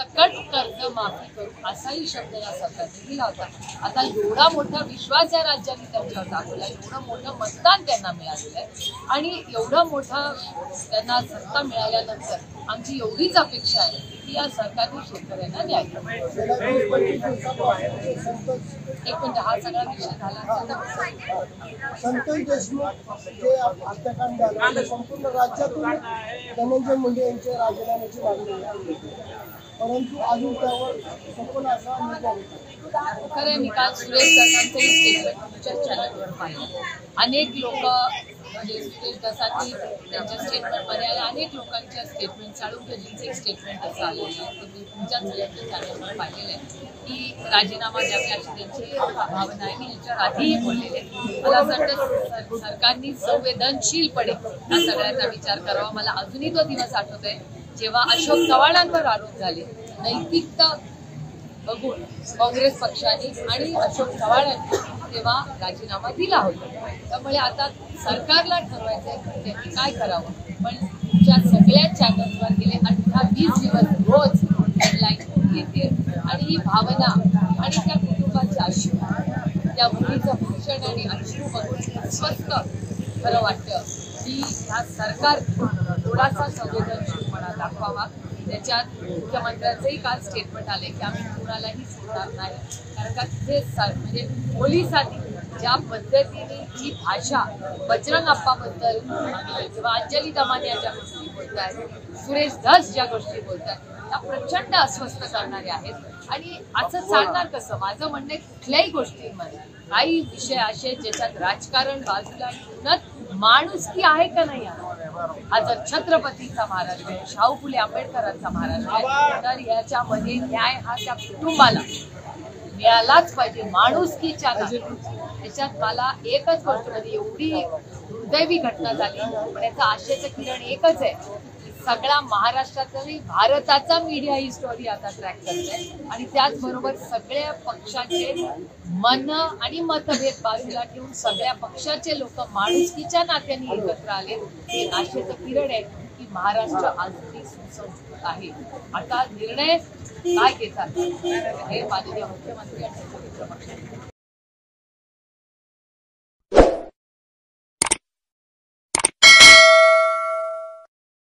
सकट कर्ज माफी करू असाही शब्द या सरकारने दिला होता। आता एवढा मोठा विश्वास या राज्याने त्यांच्यावर दाखवला, एवढं मोठं मतदान त्यांना मिळालेलं आहे आणि एवढं मोठं त्यांना सत्ता मिळाल्यानंतर आमची एवढीच अपेक्षा आहे की या सरकारने शेतकऱ्यांना न्याय एक मिनिट हा सगळा विषय झाला। संतोष देशमुख जे हत्याकांड झालं संपूर्ण राज्यातून धनंजय मुंडे यांच्या राजीनाम्याची मागणी आहे, परंतु अजून त्यावर सखोल असा निर्णय खरं मी काल सुरेश दसांचंही स्टेटमेंट तुमच्या चॅनलवर पाहिलं। अनेक लोक म्हणजे सुरेश दसांनी त्यांच्या स्टेटमेंटमध्ये आणि अनेक लोकांच्या स्टेटमेंट चाळुक्यजींचे एक स्टेटमेंट असं आलेलं आहे ते मी तुमच्याच सगळ्यांच्या चॅनलवर पाहिलेलं आहे की राजीनामा द्यावे अशी त्यांची भावना आहे। मी याच्यावर आधीही बोललेले मला असं वाटतं सरकारने संवेदनशीलपणे या सगळ्याचा विचार करावा। मला अजूनही तो दिवस आठवतोय जेव्हा अशोक चव्हाणांवर आरोप झाले, नैतिकता बघून काँग्रेस पक्षाने आणि अशोक चव्हाणांनी तेव्हा राजीनामा दिला होता। त्यामुळे आता सरकारला ठरवायचंय त्यांनी काय करावं, पण तुमच्या सगळ्या चॅनलवर गेले 18-20 दिवस रोज हेडलाईन येते आणि ही भावना आणि त्या कुटुंबाचे अश्रू, त्या मुलीचं भूषण आणि अश्रू बघून अस्वस्थ खरं वाटतं की ह्या सरकार थोडासा संवेदनशीलपणा दाखवावा। त्याच्यात मुख्यमंत्र्यांचंही काल स्टेटमेंट आले की आम्ही कुणालाही सोडणार नाही, कारण का तिथे म्हणजे पोलिसांनी ज्या पद्धतीने ही भाषा बजरंग अप्पाबद्दल किंवा अंजली दमानिया ज्या गोष्टी बोलत आहेत, सुरेश धस ज्या गोष्टी बोलत आहेत त्या प्रचंड अस्वस्थ करणारे आहेत। आणि असं चालणार कसं? माझं म्हणणं कुठल्याही गोष्टींमध्ये काही विषय असे ज्याच्यात राजकारण बाजूला ठेवून माणुसकी आहे का नाही आहे। हा जर छत्रपतीचा महाराष्ट्र आहे, शाहू फुले आंबेडकरांचा महाराष्ट्र आहे, तर याच्यामध्ये न्याय हा त्या कुटुंबाला मिळालाच पाहिजे, माणुसकीच्या त्याच्यात मला एकच गोष्ट म्हणजे एवढी दुर्दैवी घटना झाली पण याचा आशेचं किरण एकच आहे, सगळा महाराष्ट्रातली भारताचा मीडिया ही स्टोरी आता ट्रॅक करते आणि त्याचबरोबर सगळ्या पक्षाचे मन आणि मतभेद बाजूला ठेवून सगळ्या पक्षाचे लोक माणुसकीच्या नात्याने एकत्र आले। हे आशेचं किरण आहे की महाराष्ट्र अजूनही सुसंस्कृत आहे। आता निर्णय काय घेतात हे माननीय मुख्यमंत्री आणि